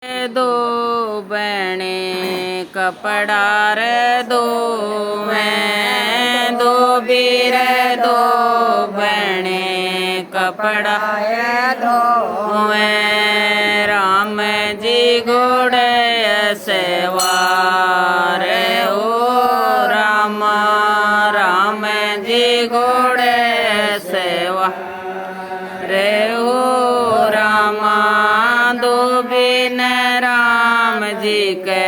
दो बने कपड़ा रे दो मैं दो बीर दो बने कपड़ा दो मैं राम जी घोड़े सवार ओ राम राम जी घोड़े सवार ओ रामा दो बिन राम जी के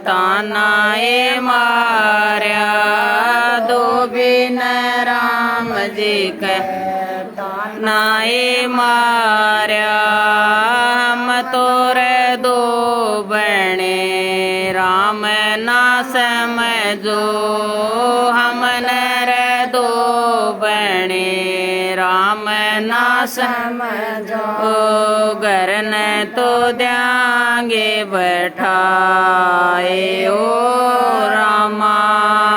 तानाए मार्या दो बिन राम जी के तानाए मार्या हम तोरे दो बने राम ना समझो हमने रे दो बने राम ना समझो घर ने तो देंगे बैठाए ओ रामा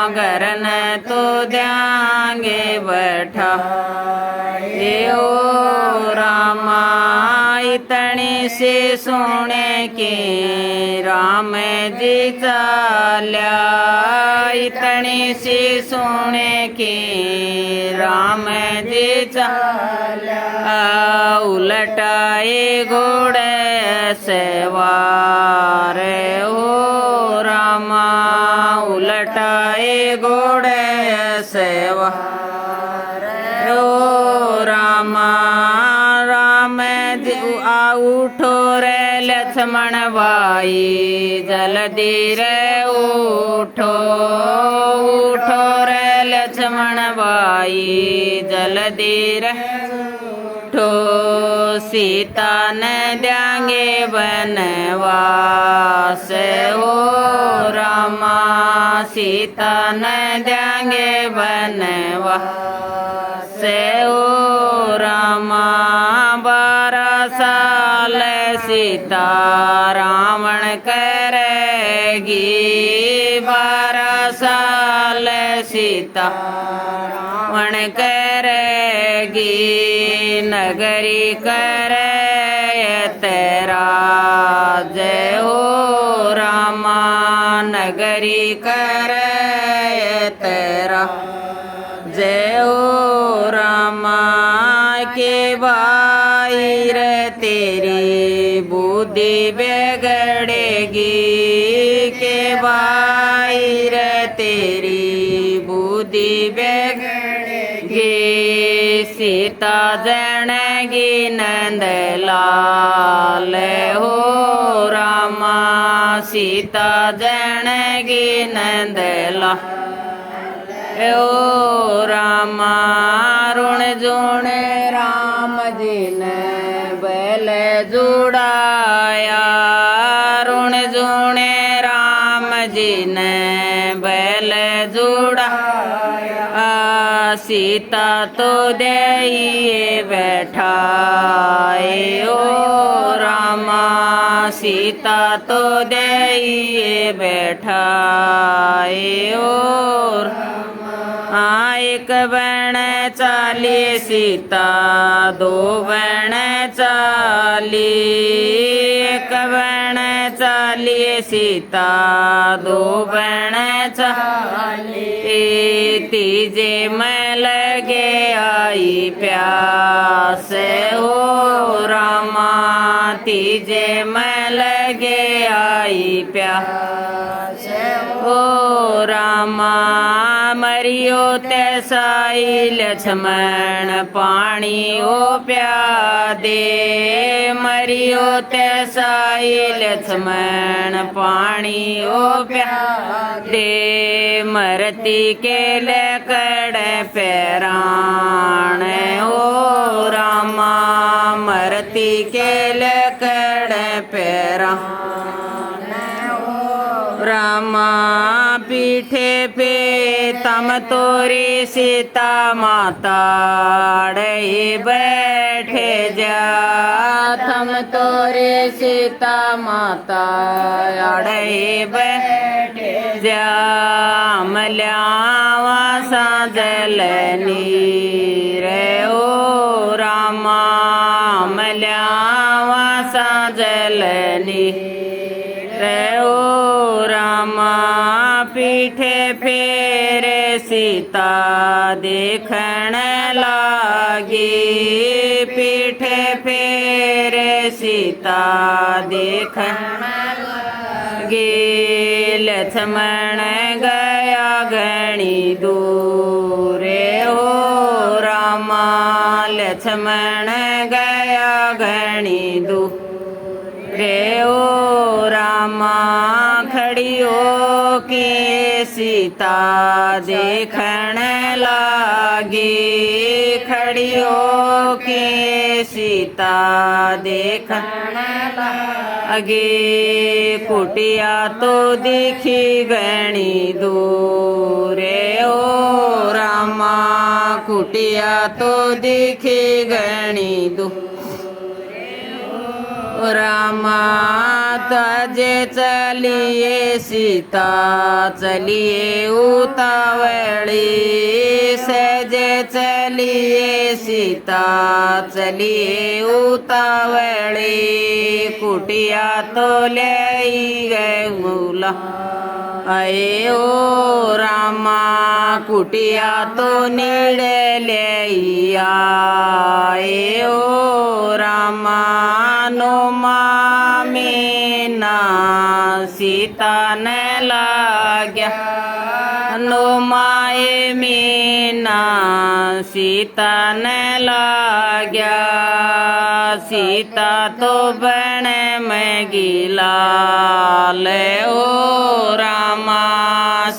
घर ने तो देंगे बैठाए ओ रामा इतनी से सोने के राम जी चाल्या इतनी से सोने के राम जी चाल्या उलटाए घोड़े सवार ओ रामा उलटाए घोड़े सवार ओ रामा राम जी उठो रे लक्ष्मण भाई जल्दी रे उठो उठो रे लक्ष्मण भाई जल्दी रे उठो सीता ने देंगे बनवास ओ रामा सीता ने देंगे बनवास ओ रामा 12 साल सीता रावण करेगी 12 साल सीता रावण करेगी नगरी करे तेरा जय हो रामा नगरी करे तेरा जय हो रामा के भाई रे तेरी बुद्धि बिगड़ेगी के भाई रे तेरी बुद्धि बिगड़ेगी सीता जनगी नंद लाल हो रामा सीता जनगी नंद लाल ओ रामा रुण जोने राम जी ने बैल जुड़ाया रुण जोने राम जी ने बैल जुड़ाया सीता तो देइए बैठाए ओ रामा सीता तो देइए बैठाए ओ एक बण चाली सीता दो बण चाली एक बण चाली सीता दो बण चाली तीजे में लगे आई प्यास हो रामा तीजे में लगे आई प्यास हो रामा मरियो तैसाई लक्ष्मण पानी ओ प्यादे मरियो तैसाई लक्ष्मण पानी ओ प्यादे मरती के लकड़ पैराण ओ रामा मरती के लकड़ पैराण रामा पीठे पे तम तोरी सीता माता अड़े बैठे जा थम तोरे सीता माता अड़े बैठे जा मल्यावा सा जलनी रे ओ रामा मल्यावा सा जलनी रे ओ रामा पीठे फेरे सीता देखण लागी पीठे फेरे सीता देखण लागी लक्ष्मण गया घणी दूर ओ रामा लक्ष्मण गया घणी दूर रे ओ रामा खड़ियो की सीता देखण लागी खड़ियो की सीता देखण लागी कुटिया तो दिखी घणी दूर रे ओ रामा कुटिया तो दिखी घणी दूर रामा तजे चलिए सीता चलिए उतावली सजे चलिए सीता चलिए उतावली कुटिया तो ले गए मूला आए ओ रामा कुटिया तो नीड़े ले आए ओ रामा नो मीना सीता ने लाग्या नो माए मीना सीता ने लाग्या सीता तो बन में गिला ले ओ रामा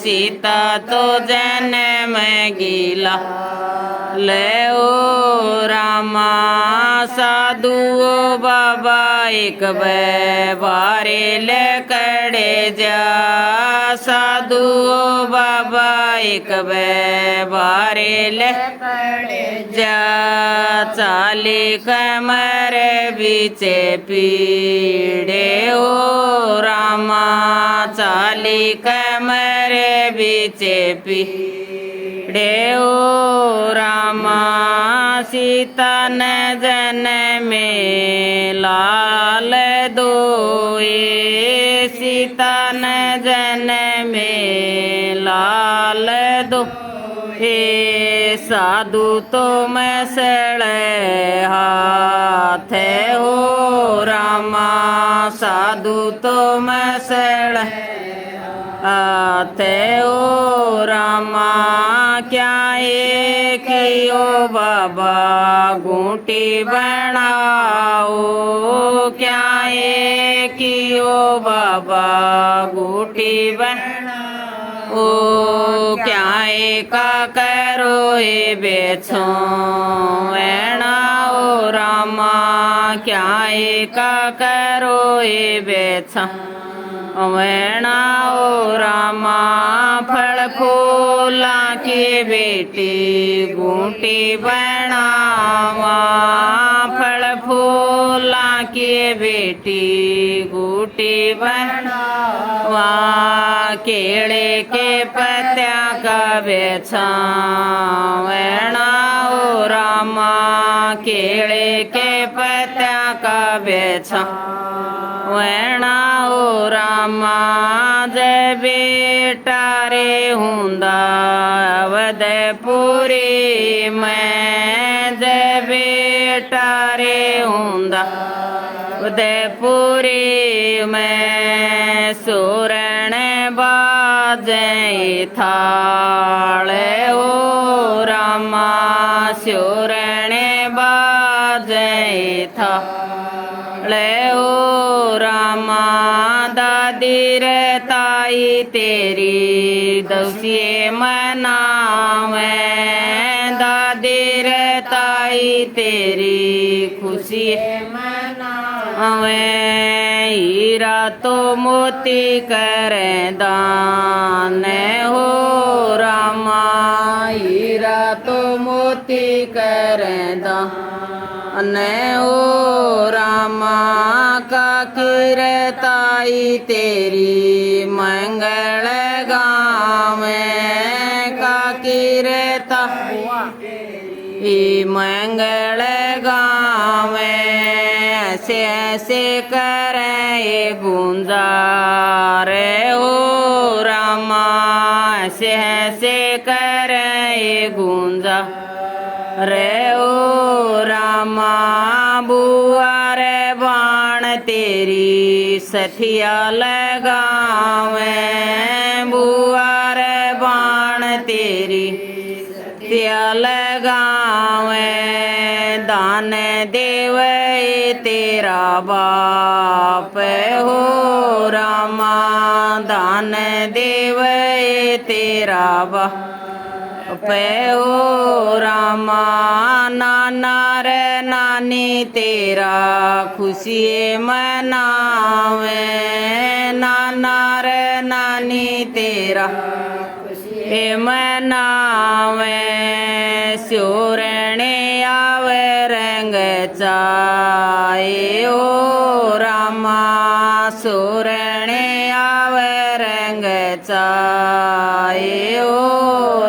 सीता तो जन में गिला ले ओ रामा साधु बाबा एक बारे ले कड़े जा साधु बाबा एक बारे ले कड़े जा चाली कमर बीचे पीड़े ओ रामा चाली कमर बीचे पीड़े ओ रामा सीता न जन में लाल दोए सीता न जन में लाल दो हे साधु तो मसले हाथ हो रामा साधु तो मसले हाथ ओ रामा क्या एक ओ बाबा घूंटी बनाओ क्या एक ओ बाबा घूंटी बनाओ क्या एका करो ए बेचो वेणा ओ रामा क्या एका करो ए बेचा वेणा ओ रामा फल फूला की बेटी घूंटी बनावा फल फूला की बेटी घूंटी बनावा केले के पत्या का बेचा वेणा ओ रामा केले के पत्या का बेचा वेणा ओ रामा जय बेटा रे हुंदा अवधपुरी में जय बेटा रे हुंदा उदयपुरी में सुरण बाजे थाल ओ रामा सुरण बाजे थाल ओ रामा दादी रे ताई तेरी दौसिए मनावे दादी रे ताई तेरी खुशी मनावे हीरा तो मोती करे दान हो रामा हीरा तो मोती करे दान हो रामा का ताई तेरी मंगल गावे काकी रहता मंगल गावे से करे गुंजा रे ओ रामा से करे गुंजा रे ओ रामा बुआ रे बाण तेरी सठिया लगावे बुआ रे बाण तेरी सठिया लगावे दान देवे तेरा बाप हो रामा दान देवे तेरा बाप हो रामा नाना रे नानी तेरा खुशी मनावे नाना रे नानी तेरा मनावे स्योरणे आवे रंग चाए ओ रामा सोरणे आवे रंग चाए ओ